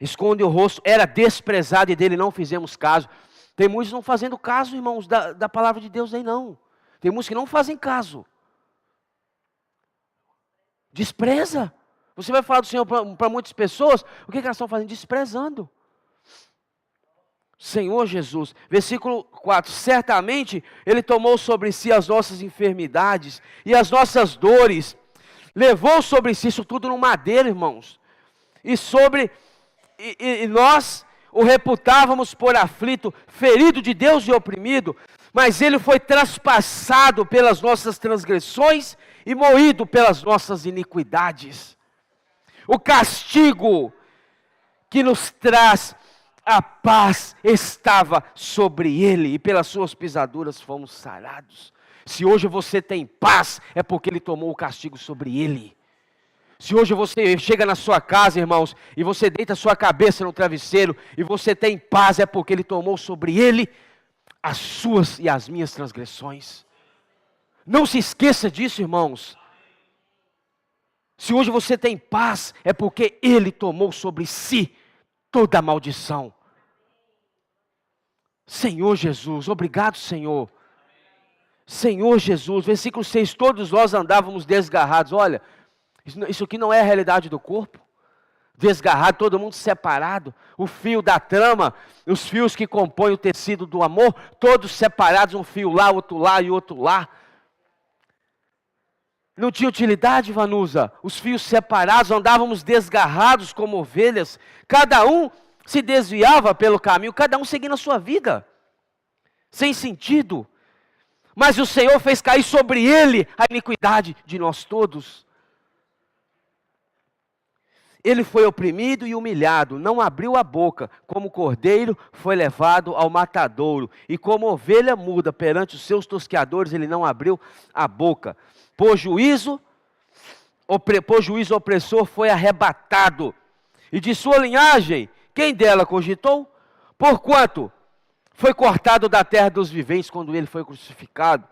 Esconde o rosto. Era desprezado e dele não fizemos caso. Tem muitos não fazendo caso, irmãos, da palavra de Deus aí não. Tem muitos que não fazem caso. Despreza. Você vai falar do Senhor para muitas pessoas, o que elas estão fazendo? Desprezando. Senhor Jesus, versículo 4, certamente Ele tomou sobre si as nossas enfermidades e as nossas dores, levou sobre si, isso tudo no madeiro, irmãos, e nós o reputávamos por aflito, ferido de Deus e oprimido, mas Ele foi traspassado pelas nossas transgressões e moído pelas nossas iniquidades. O castigo que nos traz a paz estava sobre ele, e pelas suas pisaduras fomos sarados. Se hoje você tem paz, é porque ele tomou o castigo sobre ele. Se hoje você chega na sua casa, irmãos, e você deita a sua cabeça no travesseiro, e você tem paz, é porque ele tomou sobre ele as suas e as minhas transgressões. Não se esqueça disso, irmãos. Se hoje você tem paz, é porque ele tomou sobre si toda a maldição. Senhor Jesus, obrigado, Senhor. Senhor Jesus, versículo 6, todos nós andávamos desgarrados. Olha, isso aqui não é a realidade do corpo. Desgarrado, todo mundo separado. O fio da trama, os fios que compõem o tecido do amor, todos separados, um fio lá, outro lá e outro lá. Não tinha utilidade, Vanusa. Os fios separados, andávamos desgarrados como ovelhas. Cada um se desviava pelo caminho, cada um seguindo a sua vida. Sem sentido. Mas o Senhor fez cair sobre ele a iniquidade de nós todos. Ele foi oprimido e humilhado, não abriu a boca, como cordeiro foi levado ao matadouro, e como ovelha muda perante os seus tosqueadores, ele não abriu a boca. Por juízo opressor foi arrebatado, e de sua linhagem, quem dela cogitou? Porquanto foi cortado da terra dos viventes quando ele foi crucificado.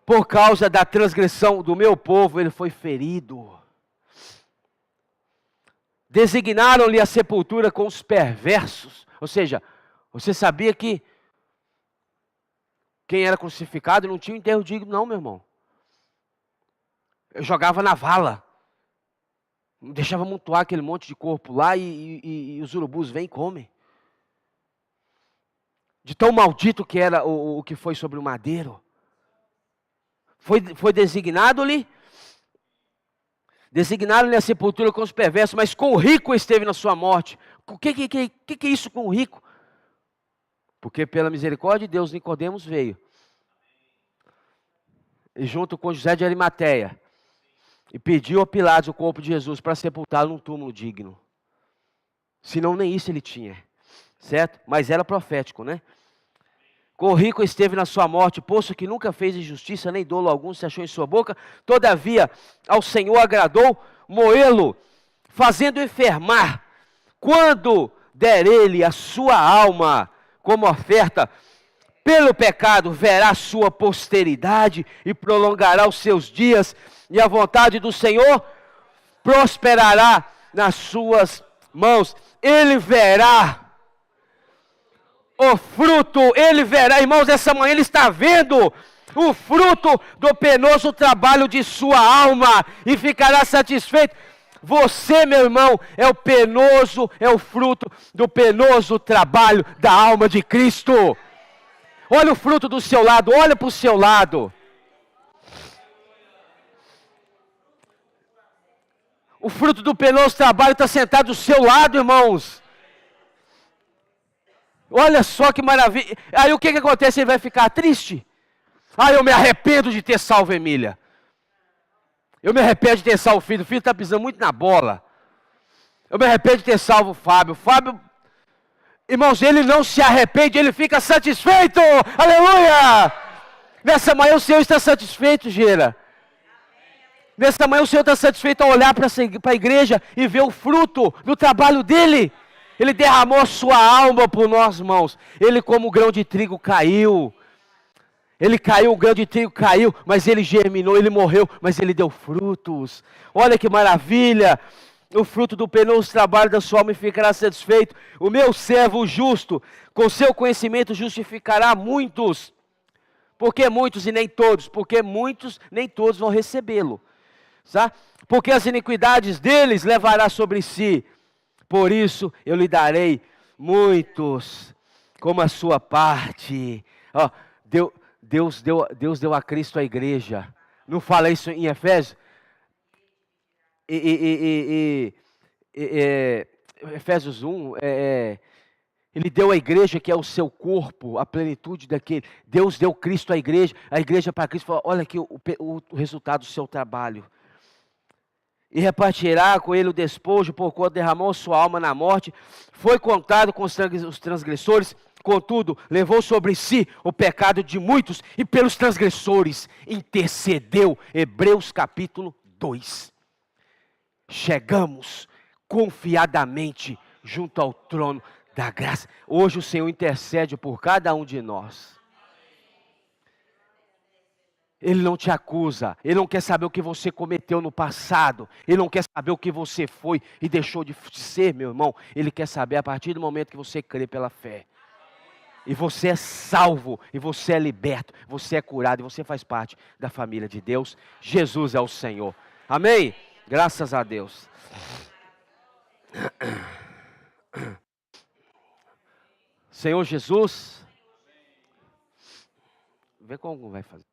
Por causa da transgressão do meu povo, ele foi ferido. Designaram-lhe a sepultura com os perversos. Ou seja, você sabia que quem era crucificado não tinha um enterro digno, não, meu irmão. Eu jogava na vala. Deixava amontoar aquele monte de corpo lá e os urubus vêm e comem. De tão maldito que era o que foi sobre o madeiro. Foi designaram-lhe a sepultura com os perversos, mas com o rico esteve na sua morte. O que é isso com o rico? Porque pela misericórdia de Deus, Nicodemos veio. E junto com José de Arimateia. E pediu a Pilatos o corpo de Jesus para sepultá-lo num túmulo digno. Senão nem isso ele tinha. Certo? Mas era profético, né? Com o rico esteve na sua morte, posto que nunca fez injustiça, nem dolo algum se achou em sua boca. Todavia, ao Senhor agradou moê-lo, fazendo enfermar. Quando der ele a sua alma como oferta, pelo pecado verá sua posteridade e prolongará os seus dias, e a vontade do Senhor prosperará nas suas mãos. Ele verá o fruto, ele verá, irmãos, essa manhã ele está vendo o fruto do penoso trabalho de sua alma e ficará satisfeito. Você, meu irmão, é o fruto do penoso trabalho da alma de Cristo. Olha o fruto do seu lado, olha para o seu lado. O fruto do penoso trabalho está sentado do seu lado, irmãos. Olha só que maravilha. Aí o que acontece? Ele vai ficar triste. Ah, eu me arrependo de ter salvo Emília. Eu me arrependo de ter salvo o filho. O filho está pisando muito na bola. Eu me arrependo de ter salvo o Fábio. Fábio, irmãos, ele não se arrepende, ele fica satisfeito. Aleluia! Nessa manhã o Senhor está satisfeito, Gera. Nessa manhã o Senhor está satisfeito ao olhar para a igreja e ver o fruto do trabalho dele. Ele derramou a sua alma por nós, irmãos. Ele, como o grão de trigo, caiu. Ele caiu, o grão de trigo caiu, mas ele germinou, ele morreu, mas ele deu frutos. Olha que maravilha! O fruto do penoso trabalho da sua alma ficará satisfeito. O meu servo justo, com seu conhecimento, justificará muitos. Por que muitos e nem todos? Porque muitos, nem todos vão recebê-lo. Tá? Porque as iniquidades deles levará sobre si. Por isso eu lhe darei muitos, como a sua parte. Ó, Deus deu a Cristo a igreja. Não fala isso em Efésios? Efésios 1, ele deu a igreja que é o seu corpo, a plenitude daquele. Deus deu Cristo à igreja, a igreja para Cristo. Falou, olha aqui o resultado do seu trabalho. E repartirá com ele o despojo, porquanto derramou sua alma na morte. Foi contado com os transgressores, contudo, levou sobre si o pecado de muitos e pelos transgressores intercedeu. Hebreus capítulo 2. Chegamos confiadamente junto ao trono da graça. Hoje o Senhor intercede por cada um de nós. Ele não te acusa, Ele não quer saber o que você cometeu no passado, Ele não quer saber o que você foi e deixou de ser, meu irmão. Ele quer saber a partir do momento que você crê pela fé. E você é salvo, e você é liberto, você é curado, e você faz parte da família de Deus. Jesus é o Senhor. Amém? Graças a Deus. Senhor Jesus, vê como vai fazer.